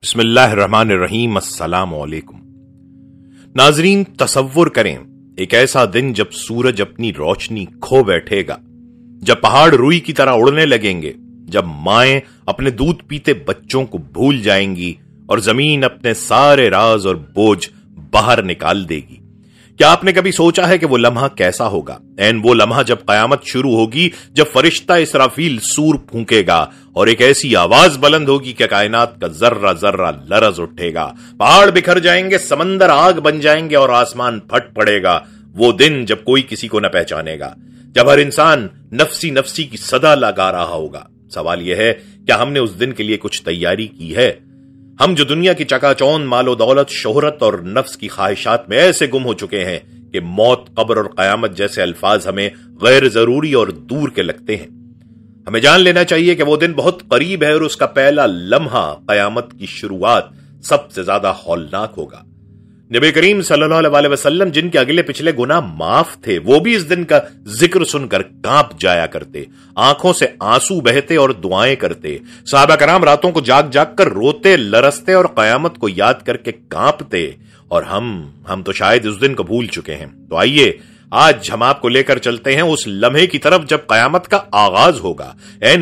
بسم اللہ الرحمن الرحیم۔ السلام علیکم ناظرین، تصور کریں ایک ایسا دن جب سورج اپنی روشنی کھو بیٹھے گا، جب پہاڑ روئی کی طرح اڑنے لگیں گے، جب مائیں اپنے دودھ پیتے بچوں کو بھول جائیں گی اور زمین اپنے سارے راز اور بوجھ باہر نکال دے گی۔ کیا آپ نے کبھی سوچا ہے کہ وہ لمحہ کیسا ہوگا؟ وہ لمحہ جب قیامت شروع ہوگی، جب فرشتہ اسرافیل سور پھونکے گا اور ایک ایسی آواز بلند ہوگی کہ کائنات کا ذرہ ذرہ لرز اٹھے گا، پہاڑ بکھر جائیں گے، سمندر آگ بن جائیں گے اور آسمان پھٹ پڑے گا۔ وہ دن جب کوئی کسی کو نہ پہچانے گا، جب ہر انسان نفسی نفسی کی صدا لگا رہا ہوگا۔ سوال یہ ہے، کیا ہم نے اس دن کے لیے کچھ تیاری کی ہے؟ ہم جو دنیا کی چکا چوند مال و دولت، شہرت اور نفس کی خواہشات میں ایسے گم ہو چکے ہیں کہ موت، قبر اور قیامت جیسے الفاظ ہمیں غیر ضروری اور دور کے لگتے ہیں۔ ہمیں جان لینا چاہیے کہ وہ دن بہت قریب ہے اور اس کا پہلا لمحہ، قیامت کی شروعات، سب سے زیادہ ہولناک ہوگا۔ نبی کریم صلی اللہ علیہ وسلم، جن کے اگلے پچھلے گناہ معاف تھے، وہ بھی اس دن کا ذکر سن کر کانپ جایا کرتے، آنکھوں سے آنسو بہتے اور دعائیں کرتے۔ صحابہ کرام راتوں کو جاگ جاگ کر روتے، لرزتے اور قیامت کو یاد کر کے کانپتے، اور ہم تو شاید اس دن کو بھول چکے ہیں۔ تو آئیے آج ہم آپ کو لے کر چلتے ہیں اس لمحے کی طرف جب قیامت کا آغاز ہوگا،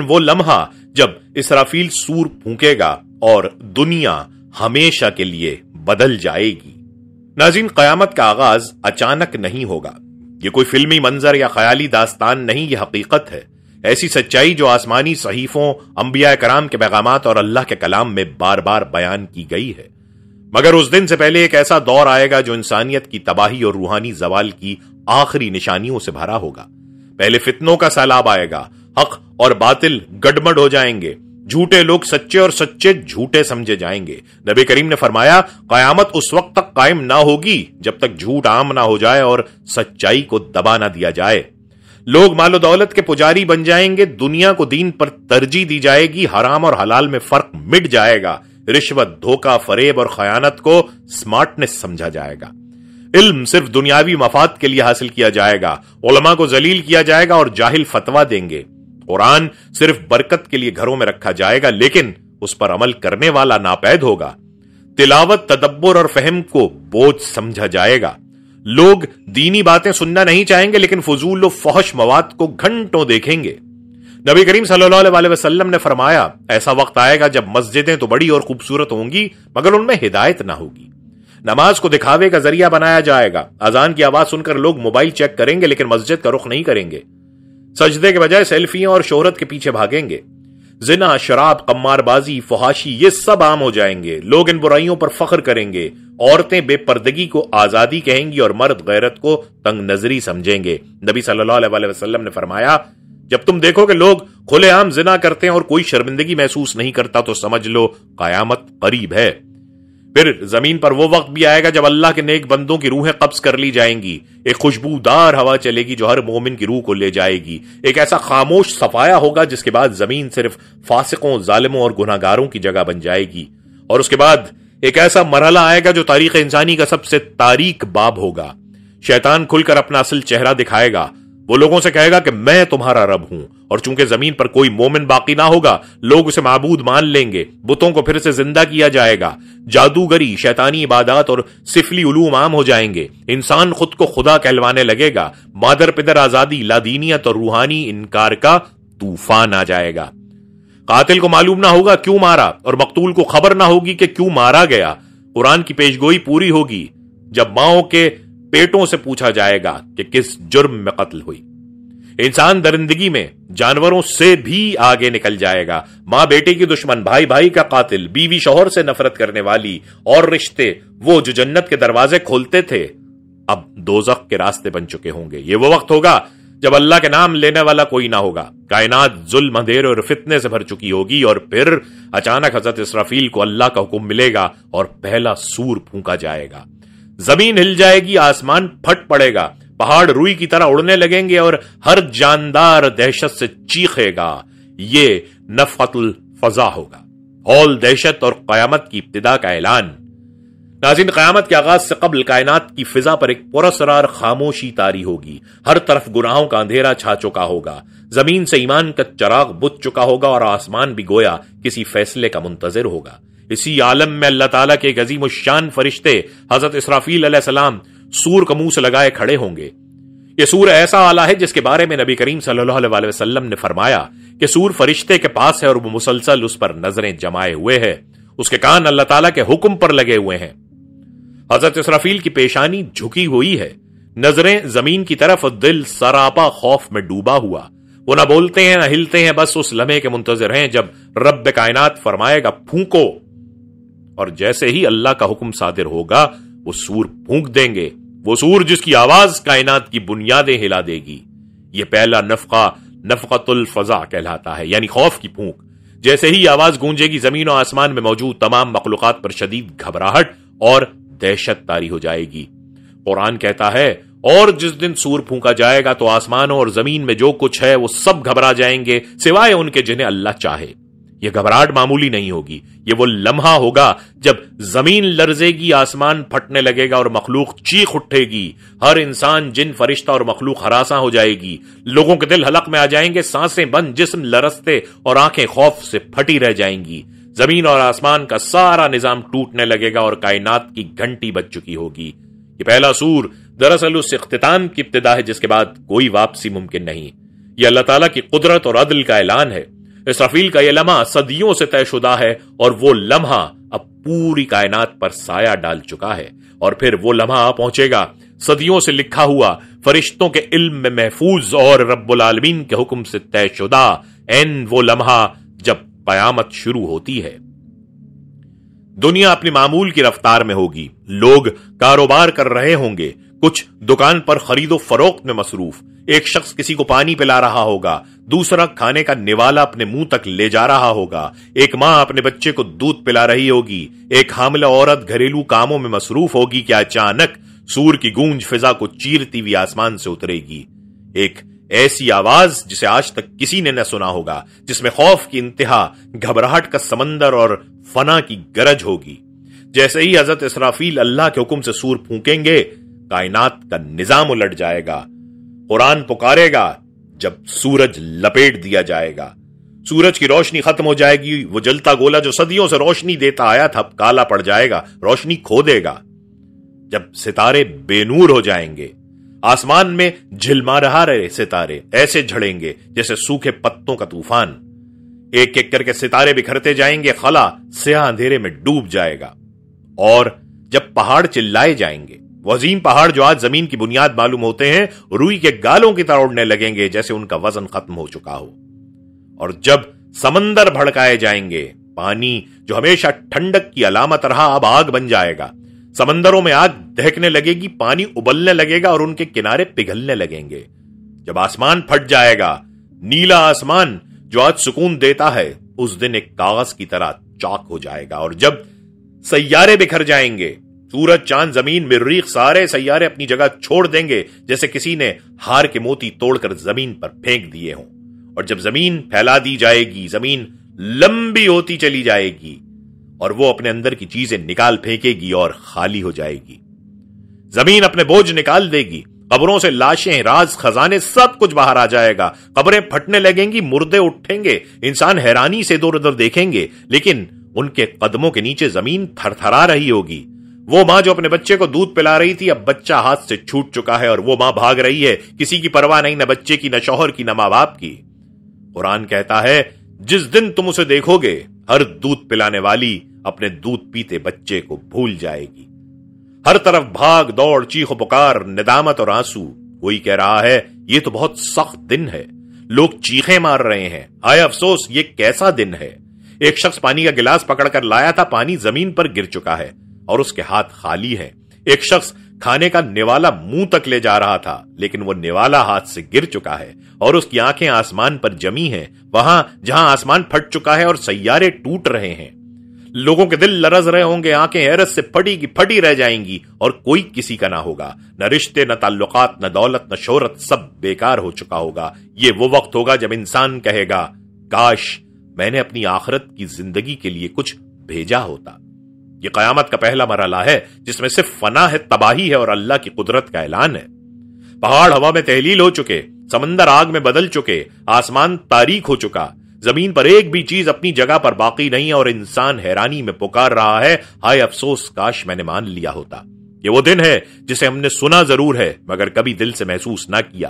وہ لمحہ جب اسرافیل سور پھونکے گا اور دنیا ہمیشہ کے لیے بدل جائے گی۔ ناظرین، قیامت کا آغاز اچانک نہیں ہوگا۔ یہ کوئی فلمی منظر یا خیالی داستان نہیں، یہ حقیقت ہے، ایسی سچائی جو آسمانی صحیفوں، انبیاء کرام کے پیغامات اور اللہ کے کلام میں بار بار بیان کی گئی ہے۔ مگر اس دن سے پہلے ایک ایسا دور آئے گا جو انسانیت کی تباہی اور روحانی زوال کی آخری نشانیوں سے بھرا ہوگا۔ پہلے فتنوں کا سیلاب آئے گا، حق اور باطل گڈمڈ ہو جائیں گے، جھوٹے لوگ سچے اور سچے جھوٹے سمجھے جائیں گے۔ نبی کریم نے فرمایا، قیامت اس وقت تک قائم نہ ہوگی جب تک جھوٹ عام نہ ہو جائے اور سچائی کو دبا نہ دیا جائے۔ لوگ مال و دولت کے پجاری بن جائیں گے، دنیا کو دین پر ترجیح دی جائے گی، حرام اور حلال میں فرق مٹ جائے گا، رشوت، دھوکہ، فریب اور خیانت کو سمارٹنس سمجھا جائے گا، علم صرف دنیاوی مفاد کے لیے حاصل کیا جائے گا، علماء کو ذلیل کیا جائے گا اور جاہل فتویٰ دیں گے، قرآن صرف برکت کے لیے گھروں میں رکھا جائے گا لیکن اس پر عمل کرنے والا ناپید ہوگا، تلاوت، تدبر اور فہم کو بوجھ سمجھا جائے گا، لوگ دینی باتیں سننا نہیں چاہیں گے لیکن فضول و فحش مواد کو گھنٹوں دیکھیں گے۔ نبی کریم صلی اللہ علیہ وسلم نے فرمایا، ایسا وقت آئے گا جب مسجدیں تو بڑی اور خوبصورت ہوں گی مگر ان میں ہدایت نہ ہوگی، نماز کو دکھاوے کا ذریعہ بنایا جائے گا، اذان کی آواز سن کر لوگ موبائل چیک کریں گے لیکن مسجد کا رخ نہیں کریں گے، سجدے کے بجائے سیلفیاں اور شہرت کے پیچھے بھاگیں گے، زنا، شراب، قمار بازی، فحاشی، یہ سب عام ہو جائیں گے، لوگ ان برائیوں پر فخر کریں گے، عورتیں بے پردگی کو آزادی کہیں گی اور مرد غیرت کو تنگ نظری سمجھیں گے۔ نبی صلی اللہ علیہ وسلم نے فرمایا، جب تم دیکھو کہ لوگ کھلے عام زنا کرتے ہیں اور کوئی شرمندگی محسوس نہیں کرتا تو سمجھ لو قیامت قریب ہے۔ پھر زمین پر وہ وقت بھی آئے گا جب اللہ کے نیک بندوں کی روحیں قبض کر لی جائیں گی، ایک خوشبودار ہوا چلے گی جو ہر مومن کی روح کو لے جائے گی، ایک ایسا خاموش صفایا ہوگا جس کے بعد زمین صرف فاسقوں، ظالموں اور گناہگاروں کی جگہ بن جائے گی، اور اس کے بعد ایک ایسا مرحلہ آئے گا جو تاریخ انسانی کا سب سے تاریک باب ہوگا۔ شیطان کھل کر اپنا اصل چہرہ دکھائے گا، وہ لوگوں سے کہے گا کہ میں تمہارا رب ہوں، اور چونکہ زمین پر کوئی مومن باقی نہ ہوگا، لوگ اسے معبود مان لیں گے، بتوں کو پھر سے زندہ کیا جائے گا، جادوگری، شیطانی عبادات اور سفلی علوم عام ہو جائیں گے، انسان خود کو خدا کہلوانے لگے گا، مادر پدر آزادی، لادینیت اور روحانی انکار کا طوفان آ جائے گا۔ قاتل کو معلوم نہ ہوگا کیوں مارا اور مقتول کو خبر نہ ہوگی کہ کیوں مارا گیا۔ قرآن کی پیشگوئی پوری ہوگی جب ماؤں کے پیٹوں سے پوچھا جائے گا کہ کس جرم میں قتل ہوئی۔ انسان درندگی میں جانوروں سے بھی آگے نکل جائے گا، ماں بیٹے کی دشمن، بھائی بھائی کا قاتل، بیوی شوہر سے نفرت کرنے والی، اور رشتے وہ جو جنت کے دروازے کھولتے تھے اب دوزخ کے راستے بن چکے ہوں گے۔ یہ وہ وقت ہوگا جب اللہ کے نام لینے والا کوئی نہ ہوگا، کائنات ظلم، اندھیرے اور فتنے سے بھر چکی ہوگی، اور پھر اچانک حضرت اسرافیل کو اللہ کا حکم ملے گا اور پہلا سور پھونکا جائے گا، زمین ہل جائے گی، آسمان پھٹ پڑے گا، پہاڑ روئی کی طرح اڑنے لگیں گے اور ہر جاندار دہشت سے چیخے گا۔ یہ نفخۃ الفزع ہوگا، ہول دہشت اور قیامت کی ابتدا کا اعلان۔ ناظرین، قیامت کے آغاز سے قبل کائنات کی فضا پر ایک پراسرار خاموشی طاری ہوگی، ہر طرف گناہوں کا اندھیرا چھا چکا ہوگا، زمین سے ایمان کا چراغ بجھ چکا ہوگا اور آسمان بھی گویا کسی فیصلے کا منتظر ہوگا۔ اسی عالم میں اللہ تعالیٰ کے ایک عظیم الشان فرشتے حضرت اسرافیل علیہ السلام سور کو منہ سے لگائے کھڑے ہوں گے۔ یہ سور ایسا آلہ ہے جس کے بارے میں نبی کریم صلی اللہ علیہ وسلم نے فرمایا کہ سور فرشتے کے پاس ہے اور وہ مسلسل اس پر نظریں جمائے ہوئے ہے، اس کے کان اللہ تعالیٰ کے حکم پر لگے ہوئے ہیں۔ حضرت اسرافیل کی پیشانی جھکی ہوئی ہے، نظریں زمین کی طرف، دل سراپا خوف میں ڈوبا ہوا، وہ نہ بولتے ہیں نہ ہلتے ہیں، بس اس لمحے کے منتظر ہیں جب رب کائنات فرمائے گا پھونکو، اور جیسے ہی اللہ کا حکم صادر ہوگا وہ سور پھونک دیں گے، وہ سور جس کی آواز کائنات کی بنیادیں ہلا دے گی۔ یہ پہلا نفقہ نفقۃ الفزع کہلاتا ہے، یعنی خوف کی پھونک۔ جیسے ہی آواز گونجے گی زمین و آسمان میں موجود تمام مخلوقات پر شدید گھبراہٹ اور دہشت طاری ہو جائے گی۔ قرآن کہتا ہے اور جس دن سور پھونکا جائے گا تو آسمانوں اور زمین میں جو کچھ ہے وہ سب گھبرا جائیں گے سوائے ان کے جنہیں اللہ چاہے۔ یہ گھبراہٹ معمولی نہیں ہوگی، یہ وہ لمحہ ہوگا جب زمین لرزے گی، آسمان پھٹنے لگے گا اور مخلوق چیخ اٹھے گی، ہر انسان، جن، فرشتہ اور مخلوق ہراساں ہو جائے گی، لوگوں کے دل حلق میں آ جائیں گے، سانسیں بند، جسم لرزتے اور آنکھیں خوف سے پھٹی رہ جائیں گی، زمین اور آسمان کا سارا نظام ٹوٹنے لگے گا اور کائنات کی گھنٹی بج چکی ہوگی۔ یہ پہلا سور دراصل اس اختتام کی ابتدا ہے جس کے بعد کوئی واپسی ممکن نہیں۔ یہ اللہ تعالیٰ کی قدرت اور عدل کا اعلان ہے۔ اسرافیل کا یہ لمحہ صدیوں سے طے شدہ ہے اور وہ لمحہ اب پوری کائنات پر سایہ ڈال چکا ہے، اور پھر وہ لمحہ آ پہنچے گا صدیوں سے لکھا ہوا، فرشتوں کے علم میں محفوظ اور رب العالمین کے حکم سے طے شدہ وہ لمحہ جب قیامت شروع ہوتی ہے۔ دنیا اپنی معمول کی رفتار میں ہوگی، لوگ کاروبار کر رہے ہوں گے، کچھ دکان پر خرید و فروخت میں مصروف، ایک شخص کسی کو پانی پلا رہا ہوگا، دوسرا کھانے کا نوالا اپنے منہ تک لے جا رہا ہوگا، ایک ماں اپنے بچے کو دودھ پلا رہی ہوگی، ایک حاملہ عورت گھریلو کاموں میں مصروف ہوگی کہ اچانک سور کی گونج فضا کو چیرتی ہوئی آسمان سے اترے گی، ایک ایسی آواز جسے آج تک کسی نے نہ سنا ہوگا، جس میں خوف کی انتہا، گھبراہٹ کا سمندر اور فنا کی گرج ہوگی۔ جیسے ہی حضرت اسرافیل اللہ کے حکم سے سور پھونکیں گے کائنات کا نظام الٹ جائے گا۔ قرآن پکارے گا جب سورج لپیٹ دیا جائے گا، سورج کی روشنی ختم ہو جائے گی، وہ جلتا گولا جو صدیوں سے روشنی دیتا آیا تھا اب کالا پڑ جائے گا، روشنی کھو دے گا۔ جب ستارے بے نور ہو جائیں گے، آسمان میں جھلما رہے ستارے ایسے جھڑیں گے جیسے سوکھے پتوں کا طوفان، ایک ایک کر کے ستارے بکھرتے جائیں گے، خلا سیاہ اندھیرے میں ڈوب جائے گا، اور جب پہاڑ چلائے جائیں گے، وہ عظیم پہاڑ جو آج زمین کی بنیاد معلوم ہوتے ہیں روئی کے گالوں کی طرح اڑنے لگیں گے جیسے ان کا وزن ختم ہو چکا ہو، اور جب سمندر بھڑکائے جائیں گے، پانی جو ہمیشہ ٹھنڈک کی علامت رہا اب آگ بن جائے گا، سمندروں میں آگ دہکنے لگے گی، پانی ابلنے لگے گا اور ان کے کنارے پگھلنے لگیں گے، جب آسمان پھٹ جائے گا، نیلا آسمان جو آج سکون دیتا ہے اس دن ایک کاغذ کی طرح چاک ہو جائے گا، اور جب سیارے بکھر جائیں گے، سورج، چاند، زمین، مریخ، سارے سیارے اپنی جگہ چھوڑ دیں گے جیسے کسی نے ہار کے موتی توڑ کر زمین پر پھینک دیے ہوں، اور جب زمین پھیلا دی جائے گی، زمین لمبی ہوتی چلی جائے گی اور وہ اپنے اندر کی چیزیں نکال پھینکے گی اور خالی ہو جائے گی، زمین اپنے بوجھ نکال دے گی، قبروں سے لاشیں، راز، خزانے سب کچھ باہر آ جائے گا، قبریں پھٹنے لگیں گی، مردے اٹھیں گے، انسان حیرانی سے ادھر ادھر دیکھیں گے، لیکن ان کے قدموں کے نیچے زمین تھر تھرا رہی ہوگی۔ وہ ماں جو اپنے بچے کو دودھ پلا رہی تھی اب بچہ ہاتھ سے چھوٹ چکا ہے اور وہ ماں بھاگ رہی ہے، کسی کی پرواہ نہیں، نہ بچے کی، نہ شوہر کی، نہ ماں باپ کی۔ قرآن کہتا ہے جس دن تم اسے دیکھو گے ہر دودھ پلانے والی اپنے دودھ پیتے بچے کو بھول جائے گی، ہر طرف بھاگ دوڑ، چیخ و پکار، ندامت اور آنسو۔ کوئی کہہ رہا ہے یہ تو بہت سخت دن ہے، لوگ چیخیں مار رہے ہیں، آئے افسوس یہ کیسا دن ہے۔ ایک شخص پانی کا گلاس پکڑ کر لایا تھا، پانی زمین پر گر چکا ہے اور اس کے ہاتھ خالی ہیں۔ ایک شخص کھانے کا نوالا منہ تک لے جا رہا تھا لیکن وہ نوالا ہاتھ سے گر چکا ہے اور اس کی آنکھیں آسمان پر جمی ہیں، وہاں جہاں آسمان پھٹ چکا ہے اور سیارے ٹوٹ رہے ہیں۔ لوگوں کے دل لرز رہے ہوں گے، آنکھیں حیرت سے پھٹی کی پھٹی رہ جائیں گی اور کوئی کسی کا نہ ہوگا، نہ رشتے، نہ تعلقات، نہ دولت، نہ شہرت، سب بیکار ہو چکا ہوگا۔ یہ وہ وقت ہوگا جب انسان کہے گا کاش میں نے اپنی آخرت کی زندگی کے لیے کچھ بھیجا ہوتا۔ یہ قیامت کا پہلا مرحلہ ہے جس میں صرف فنا ہے، تباہی ہے اور اللہ کی قدرت کا اعلان ہے۔ پہاڑ ہوا میں تحلیل ہو چکے، سمندر آگ میں بدل چکے، آسمان تاریک ہو چکا، زمین پر ایک بھی چیز اپنی جگہ پر باقی نہیں اور انسان حیرانی میں پکار رہا ہے، ہائے افسوس کاش میں نے مان لیا ہوتا۔ یہ وہ دن ہے جسے ہم نے سنا ضرور ہے مگر کبھی دل سے محسوس نہ کیا۔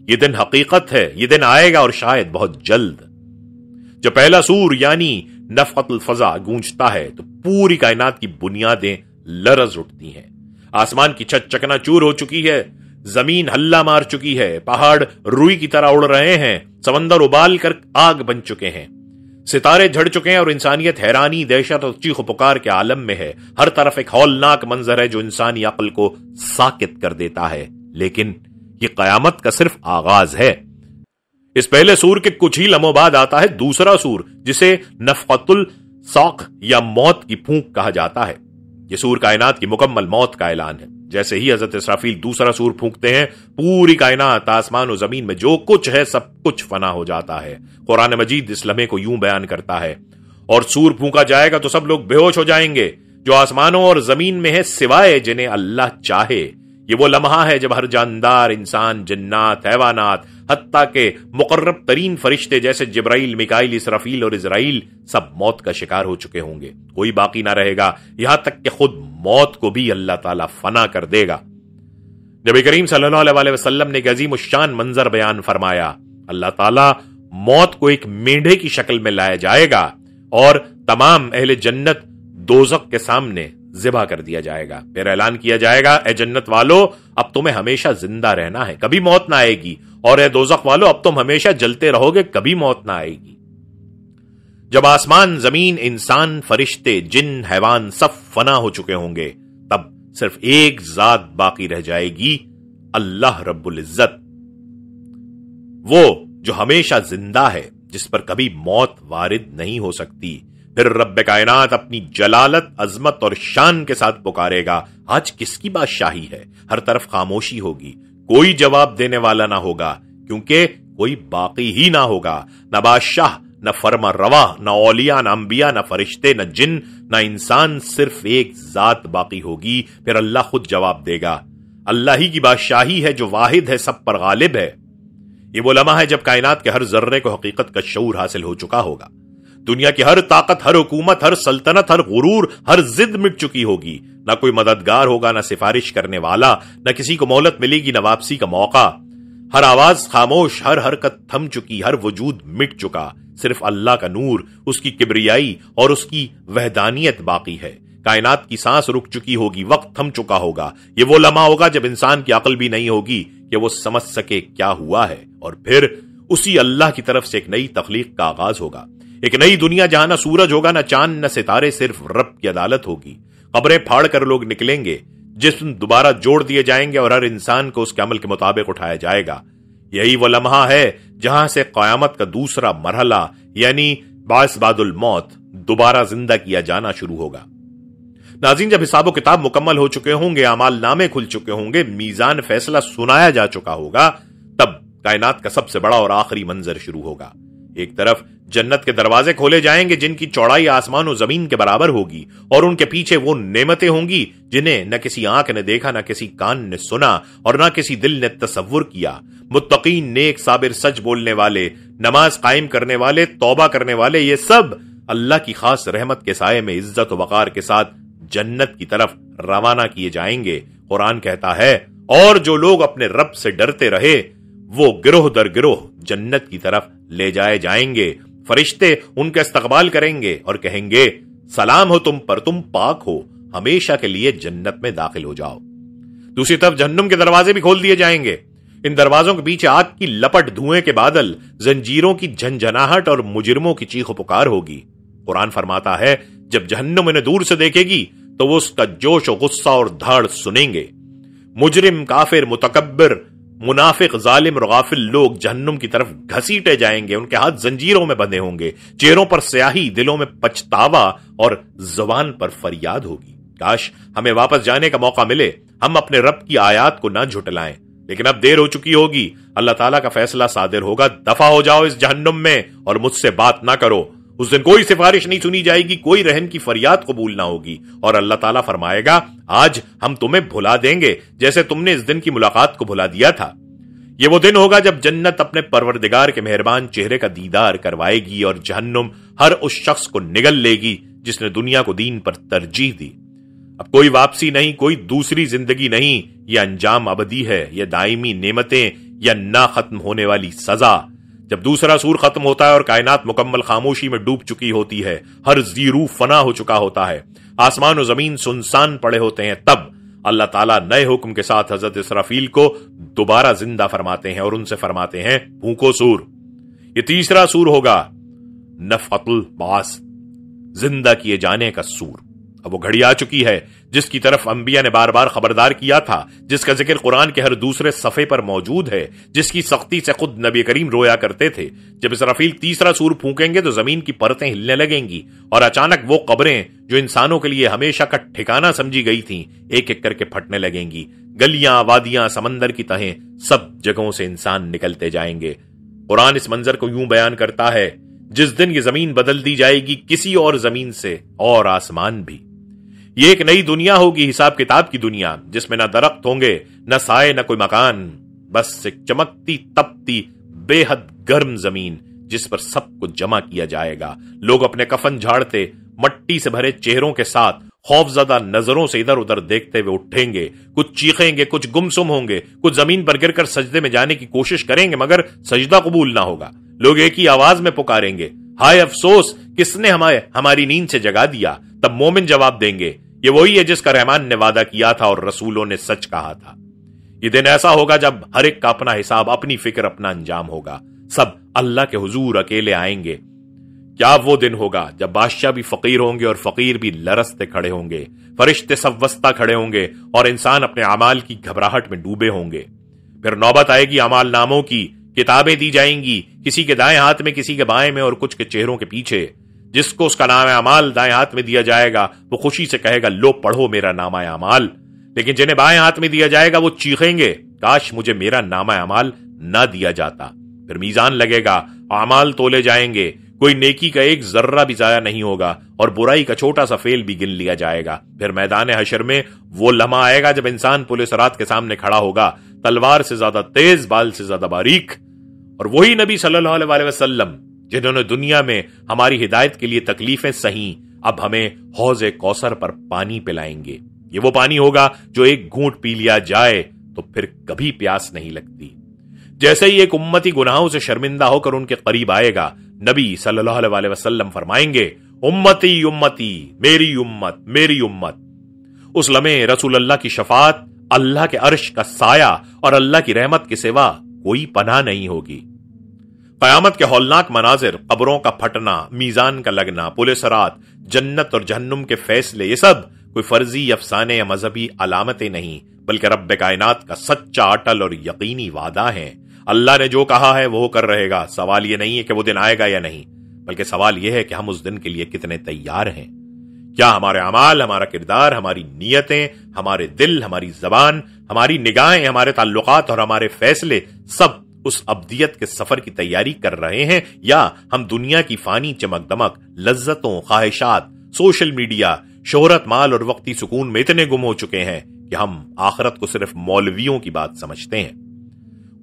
یہ دن حقیقت ہے، یہ دن آئے گا اور شاید بہت جلد۔ جب پہلا سور یعنی نفخۃ الفزع گونجتا ہے تو پوری کائنات کی بنیادیں لرز اٹھتی ہیں، آسمان کی چھت چکنا چور ہو چکی ہے، زمین ہلا مار چکی ہے، پہاڑ روئی کی طرح اڑ رہے ہیں، سمندر ابال کر آگ بن چکے ہیں، ستارے جھڑ چکے ہیں اور انسانیت حیرانی، دہشت اور چیخ و پکار کے عالم میں ہے۔ ہر طرف ایک ہولناک منظر ہے جو انسانی عقل کو ساکت کر دیتا ہے، لیکن یہ قیامت کا صرف آغاز ہے۔ اس پہلے سور کے کچھ ہی لمحوں بعد آتا ہے دوسرا سور، جسے نفخۃ الصاق یا موت کی پھونک کہا جاتا ہے۔ یہ سور کائنات کی مکمل موت کا اعلان ہے۔ جیسے ہی حضرت اسرافیل دوسرا سور پھونکتے ہیں، پوری کائنات، آسمان و زمین میں جو کچھ ہے سب کچھ فنا ہو جاتا ہے۔ قرآن مجید اس لمحے کو یوں بیان کرتا ہے، اور سور پھونکا جائے گا تو سب لوگ بے ہوش ہو جائیں گے جو آسمانوں اور زمین میں ہے، سوائے جنہیں اللہ چاہے۔ یہ وہ لمحہ ہے جب ہر جاندار، انسان، جنات، حیوانات، حتیٰ کہ مقرب ترین فرشتے جیسے جبرائیل، میکائیل، اسرافیل اور عزرائیل سب موت کا شکار ہو چکے ہوں گے۔ کوئی باقی نہ رہے گا، یہاں تک کہ خود موت کو بھی اللہ تعالیٰ فنا کر دے گا۔ نبی کریم صلی اللہ علیہ وسلم نے ایک عظیم الشان منظر بیان فرمایا۔ اللہ تعالیٰ موت کو ایک مینڈھے کی شکل میں لایا جائے گا اور تمام اہل جنت دوزخ کے سامنے ذبح کر دیا جائے گا۔ پھر اعلان کیا جائے گا، اے جنت والو اب تمہیں ہمیشہ زندہ رہنا ہے، کبھی موت نہ آئے گی، اور اے دوزخ والو اب تم ہمیشہ جلتے رہو گے، کبھی موت نہ آئے گی۔ جب آسمان، زمین، انسان، فرشتے، جن، حیوان سب فنا ہو چکے ہوں گے، تب صرف ایک ذات باقی رہ جائے گی، اللہ رب العزت، وہ جو ہمیشہ زندہ ہے، جس پر کبھی موت وارد نہیں ہو سکتی۔ پھر رب کائنات اپنی جلالت، عظمت اور شان کے ساتھ پکارے گا، آج کس کی بادشاہی ہے؟ ہر طرف خاموشی ہوگی، کوئی جواب دینے والا نہ ہوگا، کیونکہ کوئی باقی ہی نہ ہوگا، نہ بادشاہ، نہ فرما روا، نہ اولیاء، نہ انبیاء، نہ فرشتے، نہ جن، نہ انسان، صرف ایک ذات باقی ہوگی۔ پھر اللہ خود جواب دے گا۔ اللہ ہی کی بادشاہی ہے جو واحد ہے، سب پر غالب ہے۔ یہ وہ لمحہ ہے جب کائنات کے ہر ذرے کو حقیقت کا شعور حاصل ہو چکا ہوگا۔ دنیا کی ہر طاقت، ہر حکومت، ہر سلطنت، ہر غرور، ہر ضد مٹ چکی ہوگی۔ نہ کوئی مددگار ہوگا، نہ سفارش کرنے والا، نہ کسی کو مہلت ملے گی، نہ واپسی کا موقع۔ ہر آواز خاموش، ہر حرکت تھم چکی، ہر وجود مٹ چکا۔ صرف اللہ کا نور، اس کی کبریائی اور اس کی وحدانیت باقی ہے۔ کائنات کی سانس رک چکی ہوگی، وقت تھم چکا ہوگا۔ یہ وہ لمحہ ہوگا جب انسان کی عقل بھی نہیں ہوگی کہ وہ سمجھ سکے کیا ہوا ہے، اور پھر اسی اللہ کی طرف سے ایک نئی تخلیق کا آغاز ہوگا، ایک نئی دنیا جہاں نہ سورج ہوگا، نہ چاند، نہ ستارے، صرف رب کی عدالت ہوگی۔ قبریں پھاڑ کر لوگ نکلیں گے، جسم دوبارہ جوڑ دیے جائیں گے اور ہر انسان کو اس کے عمل کے مطابق اٹھایا جائے گا۔ یہی وہ لمحہ ہے جہاں سے قیامت کا دوسرا مرحلہ یعنی بعث بعد الموت، دوبارہ زندہ کیا جانا شروع ہوگا۔ ناظرین، جب حساب و کتاب مکمل ہو چکے ہوں گے، اعمال نامے کھل چکے ہوں گے، میزان فیصلہ سنایا جا چکا ہوگا، تب کائنات کا سب سے بڑا اور آخری منظر شروع ہوگا۔ ایک طرف جنت کے دروازے کھولے جائیں گے جن کی چوڑائی آسمان و زمین کے برابر ہوگی، اور ان کے پیچھے وہ نعمتیں ہوں گی جنہیں نہ کسی آنکھ نے دیکھا، نہ کسی کان نے سنا، اور نہ کسی دل نے تصور کیا۔ متقین، نیک، صابر، سچ بولنے والے، نماز قائم کرنے والے، توبہ کرنے والے، یہ سب اللہ کی خاص رحمت کے سائے میں عزت و وقار کے ساتھ جنت کی طرف روانہ کیے جائیں گے۔ قرآن کہتا ہے، اور جو لوگ اپنے رب سے ڈرتے رہے وہ گروہ در گروہ جنت کی طرف لے جائے جائیں گے۔ فرشتے ان کا استقبال کریں گے اور کہیں گے، سلام ہو تم پر، تم پاک ہو، ہمیشہ کے لیے جنت میں داخل ہو جاؤ۔ دوسری طرف جہنم کے دروازے بھی کھول دیے جائیں گے۔ ان دروازوں کے پیچھے آگ کی لپٹ، دھوئیں کے بادل، زنجیروں کی جھنجھناہٹ اور مجرموں کی چیخ و پکار ہوگی۔ قرآن فرماتا ہے، جب جہنم انہیں دور سے دیکھے گی تو وہ اس کا جوش و غصہ اور دھاڑ سنیں گے۔ مجرم، کافر، متکبر، منافق، ظالم اور غافل لوگ جہنم کی طرف گھسیٹے جائیں گے، ان کے ہاتھ زنجیروں میں بندھے ہوں گے، چہروں پر سیاہی، دلوں میں پچھتاوا اور زبان پر فریاد ہوگی۔ کاش ہمیں واپس جانے کا موقع ملے، ہم اپنے رب کی آیات کو نہ جھٹلائیں، لیکن اب دیر ہو چکی ہوگی۔ اللہ تعالیٰ کا فیصلہ صادر ہوگا، دفع ہو جاؤ اس جہنم میں اور مجھ سے بات نہ کرو۔ اس دن کوئی سفارش نہیں سنی جائے گی، کوئی رحم کی فریاد قبول نہ ہوگی، اور اللہ تعالیٰ فرمائے گا، آج ہم تمہیں بھلا دیں گے جیسے تم نے اس دن کی ملاقات کو بھلا دیا تھا۔ یہ وہ دن ہوگا جب جنت اپنے پروردگار کے مہربان چہرے کا دیدار کروائے گی اور جہنم ہر اس شخص کو نگل لے گی جس نے دنیا کو دین پر ترجیح دی۔ اب کوئی واپسی نہیں، کوئی دوسری زندگی نہیں، یہ انجام ابدی ہے، یہ دائمی نعمتیں یا نہ ختم ہونے والی سزا۔ جب دوسرا سور ختم ہوتا ہے اور کائنات مکمل خاموشی میں ڈوب چکی ہوتی ہے، ہر زیرو فنا ہو چکا ہوتا ہے، آسمان و زمین سنسان پڑے ہوتے ہیں، تب اللہ تعالیٰ نئے حکم کے ساتھ حضرت اسرافیل کو دوبارہ زندہ فرماتے ہیں اور ان سے فرماتے ہیں بھونکو سور۔ یہ تیسرا سور ہوگا، نفخۃ البعث، زندہ کیے جانے کا سور۔ اب وہ گھڑی آ چکی ہے جس کی طرف انبیاء نے بار بار خبردار کیا تھا، جس کا ذکر قرآن کے ہر دوسرے صفحے پر موجود ہے، جس کی سختی سے خود نبی کریم رویا کرتے تھے۔ جب اسرافیل تیسرا سور پھونکیں گے تو زمین کی پرتیں ہلنے لگیں گی اور اچانک وہ قبریں جو انسانوں کے لیے ہمیشہ کا ٹھکانہ سمجھی گئی تھیں ایک ایک کر کے پھٹنے لگیں گی۔ گلیاں، وادیاں، سمندر کی تہیں، سب جگہوں سے انسان نکلتے جائیں گے۔ قرآن اس منظر کو یوں بیان کرتا ہے، جس دن یہ زمین بدل دی جائے گی کسی اور زمین سے اور آسمان بھی۔ یہ ایک نئی دنیا ہوگی، حساب کتاب کی دنیا، جس میں نہ درخت ہوں گے، نہ سائے، نہ کوئی مکان، بس ایک چمکتی تپتی بے حد گرم زمین جس پر سب کو جمع کیا جائے گا۔ لوگ اپنے کفن جھاڑتے، مٹی سے بھرے چہروں کے ساتھ خوف زدہ نظروں سے ادھر ادھر دیکھتے ہوئے اٹھیں گے، کچھ چیخیں گے، کچھ گمسم ہوں گے، کچھ زمین پر گر کر سجدے میں جانے کی کوشش کریں گے مگر سجدہ قبول نہ ہوگا۔ لوگ ایک ہی آواز میں پکاریں گے، ہائے افسوس، کس نے ہماری نیند سے جگا دیا؟ تب مومن جواب دیں گے، یہ وہی ہے جس کا رحمان نے وعدہ کیا تھا اور رسولوں نے سچ کہا تھا۔ یہ دن ایسا ہوگا جب ہر ایک کا اپنا حساب، اپنی فکر، اپنا انجام ہوگا، سب اللہ کے حضور اکیلے آئیں گے۔ کیا وہ دن ہوگا جب بادشاہ بھی فقیر ہوں گے اور فقیر بھی لرزتے کھڑے ہوں گے، فرشتے سب وسطہ کھڑے ہوں گے اور انسان اپنے اعمال کی گھبراہٹ میں ڈوبے ہوں گے۔ پھر نوبت آئے گی اعمال ناموں کی، کتابیں دی جائیں گی، کسی کے دائیں ہاتھ میں، کسی کے بائیں میں اور کچھ کے چہروں کے پیچھے۔ جس کو اس کا نام اعمال دائیں ہاتھ میں دیا جائے گا وہ خوشی سے کہے گا، لو پڑھو میرا نامہ اعمال، لیکن جنہیں بائیں ہاتھ میں دیا جائے گا وہ چیخیں گے، کاش مجھے میرا نامہ اعمال نہ دیا جاتا۔ پھر میزان لگے گا، اعمال تولے جائیں گے، کوئی نیکی کا ایک ذرہ بھی ضائع نہیں ہوگا اور برائی کا چھوٹا سا فعل بھی گن لیا جائے گا۔ پھر میدان حشر میں وہ لمحہ آئے گا جب انسان پل صراط کے سامنے کھڑا ہوگا، تلوار سے زیادہ تیز، بال سے زیادہ باریک، اور وہی نبی صلی اللہ علیہ وسلم جنہوں نے دنیا میں ہماری ہدایت کے لیے تکلیفیں سہیں، اب ہمیں حوض کوثر پر پانی پلائیں گے۔ یہ وہ پانی ہوگا جو ایک گھونٹ پی لیا جائے تو پھر کبھی پیاس نہیں لگتی۔ جیسے ہی ایک امتی گناہوں سے شرمندہ ہو کر ان کے قریب آئے گا، نبی صلی اللہ علیہ وسلم فرمائیں گے، امتی امتی، میری امت میری امت۔ اس لمحے رسول اللہ کی شفاعت، اللہ کے عرش کا سایہ اور اللہ کی رحمت کے سوا کوئی پناہ نہیں ہوگی۔ قیامت کے ہولناک مناظر، قبروں کا پھٹنا، میزان کا لگنا، پل صراط، جنت اور جہنم کے فیصلے، یہ سب کوئی فرضی افسانے یا مذہبی علامتیں نہیں بلکہ رب کائنات کا سچا، اٹل اور یقینی وعدہ ہیں۔ اللہ نے جو کہا ہے وہ کر رہے گا۔ سوال یہ نہیں ہے کہ وہ دن آئے گا یا نہیں، بلکہ سوال یہ ہے کہ ہم اس دن کے لیے کتنے تیار ہیں۔ کیا ہمارے اعمال، ہمارا کردار، ہماری نیتیں، ہمارے دل، ہماری زبان، ہماری نگاہیں، ہمارے تعلقات اور ہمارے فیصلے سب اس ابدیت کے سفر کی تیاری کر رہے ہیں، یا ہم دنیا کی فانی چمک دمک، لذتوں، خواہشات، سوشل میڈیا، شہرت، مال اور وقتی سکون میں اتنے گم ہو چکے ہیں کہ ہم آخرت کو صرف مولویوں کی بات سمجھتے ہیں؟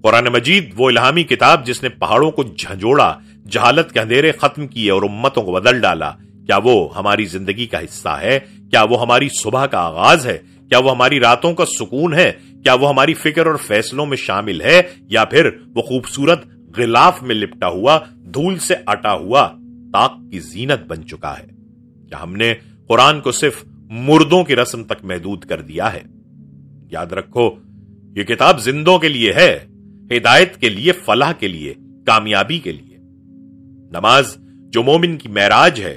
قرآن مجید وہ الہامی کتاب جس نے پہاڑوں کو جھنجھوڑا، جہالت کے اندھیرے ختم کیے اور امتوں کو بدل ڈالا، کیا وہ ہماری زندگی کا حصہ ہے؟ کیا وہ ہماری صبح کا آغاز ہے؟ کیا وہ ہماری راتوں کا سکون ہے؟ کیا وہ ہماری فکر اور فیصلوں میں شامل ہے، یا پھر وہ خوبصورت غلاف میں لپٹا ہوا، دھول سے اٹا ہوا طاق کی زینت بن چکا ہے؟ کیا ہم نے قرآن کو صرف مردوں کی رسم تک محدود کر دیا ہے؟ یاد رکھو، یہ کتاب زندوں کے لیے ہے، ہدایت کے لیے، فلاح کے لیے، کامیابی کے لیے۔ نماز جو مومن کی معراج ہے،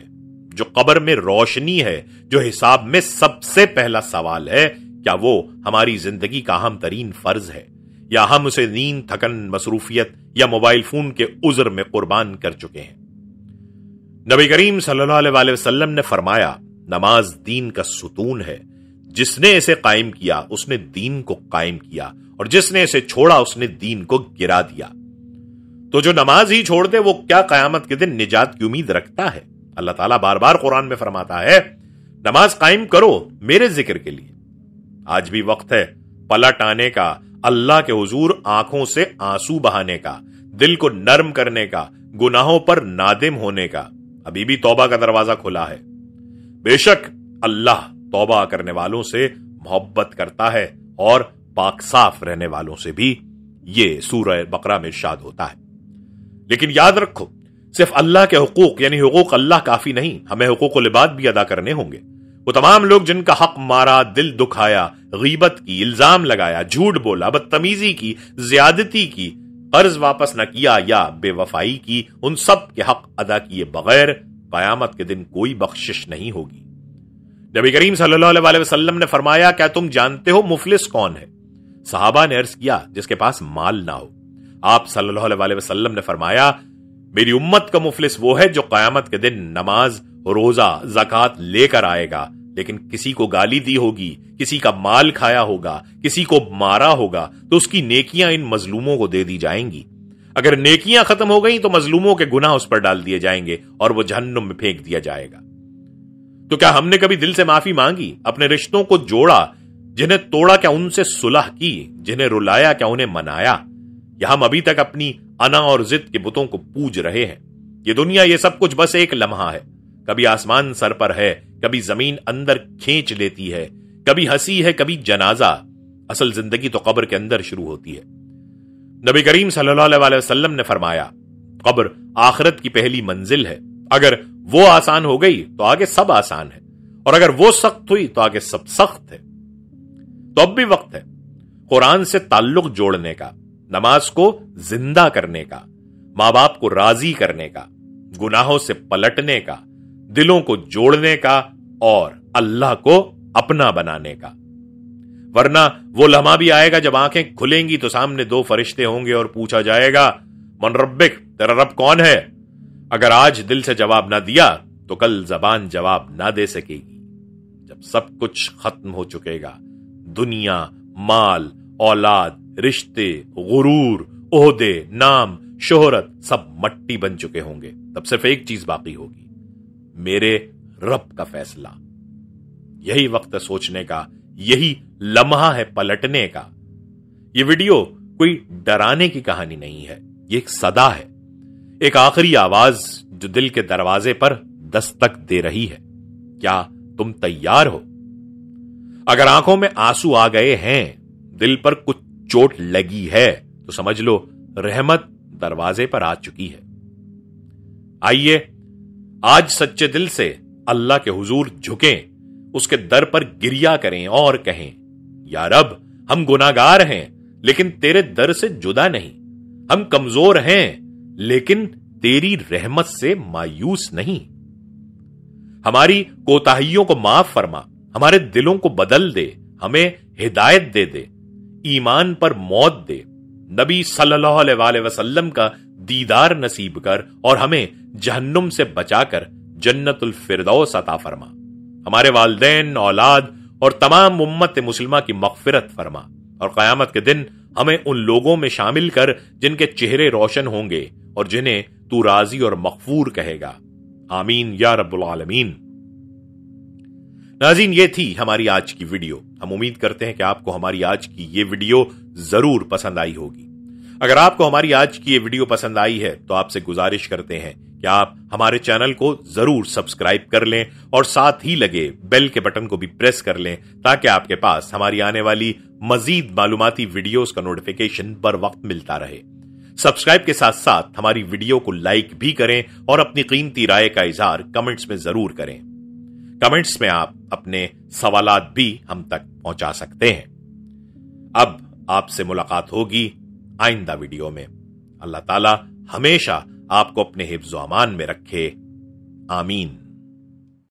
جو قبر میں روشنی ہے، جو حساب میں سب سے پہلا سوال ہے، کیا وہ ہماری زندگی کا اہم ترین فرض ہے، یا ہم اسے نیند، تھکن، مصروفیت یا موبائل فون کے عذر میں قربان کر چکے ہیں؟ نبی کریم صلی اللہ علیہ وسلم نے فرمایا، نماز دین کا ستون ہے، جس نے اسے قائم کیا اس نے دین کو قائم کیا، اور جس نے اسے چھوڑا اس نے دین کو گرا دیا۔ تو جو نماز ہی چھوڑ دے وہ کیا قیامت کے دن نجات کی امید رکھتا ہے؟ اللہ تعالیٰ بار بار قرآن میں فرماتا ہے، نماز قائم کرو میرے ذکر کے لیے۔ آج بھی وقت ہے پلٹ آنے کا، اللہ کے حضور آنکھوں سے آنسو بہانے کا، دل کو نرم کرنے کا، گناہوں پر نادم ہونے کا۔ ابھی بھی توبہ کا دروازہ کھلا ہے۔ بے شک اللہ توبہ کرنے والوں سے محبت کرتا ہے اور پاک صاف رہنے والوں سے بھی، یہ سورہ بقرہ میں ارشاد ہوتا ہے۔ لیکن یاد رکھو، صرف اللہ کے حقوق یعنی حقوق اللہ کافی نہیں، ہمیں حقوق العباد بھی ادا کرنے ہوں گے۔ وہ تمام لوگ جن کا حق مارا، دل دکھایا، غیبت کی، الزام لگایا، جھوٹ بولا، بدتمیزی کی، زیادتی کی، قرض واپس نہ کیا یا بے وفائی کی، ان سب کے حق ادا کیے بغیر قیامت کے دن کوئی بخشش نہیں ہوگی۔ نبی کریم صلی اللہ علیہ وسلم نے فرمایا، کیا تم جانتے ہو مفلس کون ہے؟ صحابہ نے عرض کیا، جس کے پاس مال نہ ہو۔ آپ صلی اللہ علیہ وسلم نے فرمایا، میری امت کا مفلس وہ ہے جو قیامت کے دن نماز، روزہ، زکوٰۃ لے کر آئے گا، لیکن کسی کو گالی دی ہوگی، کسی کا مال کھایا ہوگا، کسی کو مارا ہوگا، تو اس کی نیکیاں ان مظلوموں کو دے دی جائیں گی۔ اگر نیکیاں ختم ہو گئیں تو مظلوموں کے گناہ اس پر ڈال دیے جائیں گے اور وہ جہنم میں پھینک دیا جائے گا۔ تو کیا ہم نے کبھی دل سے معافی مانگی، اپنے رشتوں کو جوڑا، جنہیں توڑا کیا ان سے صلح کی، جنہیں رلایا کیا انہیں منایا، یا ہم ابھی تک اپنی انا اور ضد کے بتوں کو پوج رہے ہیں؟ یہ دنیا، یہ سب کچھ بس ایک لمحہ ہے، کبھی آسمان سر پر ہے، کبھی زمین اندر کھینچ لیتی ہے، کبھی ہنسی ہے، کبھی جنازہ۔ اصل زندگی تو قبر کے اندر شروع ہوتی ہے۔ نبی کریم صلی اللہ علیہ وسلم نے فرمایا، قبر آخرت کی پہلی منزل ہے، اگر وہ آسان ہو گئی تو آگے سب آسان ہے، اور اگر وہ سخت ہوئی تو آگے سب سخت ہے۔ تو اب بھی وقت ہے قرآن سے تعلق جوڑنے کا، نماز کو زندہ کرنے کا، ماں باپ کو راضی کرنے کا، گناہوں سے پلٹنے کا، دلوں کو جوڑنے کا اور اللہ کو اپنا بنانے کا۔ ورنہ وہ لمحہ بھی آئے گا جب آنکھیں کھلیں گی تو سامنے دو فرشتے ہوں گے اور پوچھا جائے گا، من ربک، تیرا رب کون ہے؟ اگر آج دل سے جواب نہ دیا تو کل زبان جواب نہ دے سکے گی۔ جب سب کچھ ختم ہو چکے گا، دنیا، مال، اولاد، رشتے، غرور، عہدے، نام، شہرت سب مٹی بن چکے ہوں گے، تب صرف ایک چیز باقی ہوگی، میرے رب کا فیصلہ۔ یہی وقت ہے سوچنے کا، یہی لمحہ ہے پلٹنے کا۔ یہ ویڈیو کوئی ڈرانے کی کہانی نہیں ہے، یہ ایک صدا ہے، ایک آخری آواز جو دل کے دروازے پر دستک دے رہی ہے۔ کیا تم تیار ہو؟ اگر آنکھوں میں آنسو آ گئے ہیں، دل پر کچھ چوٹ لگی ہے، تو سمجھ لو رحمت دروازے پر آ چکی ہے۔ آئیے آج سچے دل سے اللہ کے حضور جھکیں، اس کے در پر گریا کریں اور کہیں، یا رب، ہم گناہگار ہیں لیکن تیرے در سے جدا نہیں، ہم کمزور ہیں لیکن تیری رحمت سے مایوس نہیں۔ ہماری کوتاہیوں کو معاف فرما، ہمارے دلوں کو بدل دے، ہمیں ہدایت دے دے، ایمان پر موت دے، نبی صلی اللہ علیہ وسلم کا دیدار نصیب کر اور ہمیں جہنم سے بچا کر جنت الفردوس عطا فرما۔ ہمارے والدین، اولاد اور تمام امت مسلمہ کی مغفرت فرما، اور قیامت کے دن ہمیں ان لوگوں میں شامل کر جن کے چہرے روشن ہوں گے اور جنہیں تو راضی اور مغفور کہے گا۔ آمین یا رب العالمین۔ ناظرین، یہ تھی ہماری آج کی ویڈیو۔ ہم امید کرتے ہیں کہ آپ کو ہماری آج کی یہ ویڈیو ضرور پسند آئی ہوگی۔ اگر آپ کو ہماری آج کی یہ ویڈیو پسند آئی ہے تو آپ سے گزارش کرتے ہیں کہ آپ ہمارے چینل کو ضرور سبسکرائب کر لیں اور ساتھ ہی لگے بیل کے بٹن کو بھی پریس کر لیں تاکہ آپ کے پاس ہماری آنے والی مزید معلوماتی ویڈیوز کا نوٹیفیکیشن بر وقت ملتا رہے۔ سبسکرائب کے ساتھ ساتھ ہماری ویڈیو کو لائک بھی کریں اور اپنی قیمتی رائے کا اظہار کمنٹس میں ضرور کریں۔ کمنٹس میں آپ اپنے سوالات بھی ہم تک پہنچا سکتے ہیں۔ اب آپ سے ملاقات ہوگی آئندہ ویڈیو میں۔ اللہ تعالی ہمیشہ آپ کو اپنے حفظ و امان میں رکھے۔ آمین۔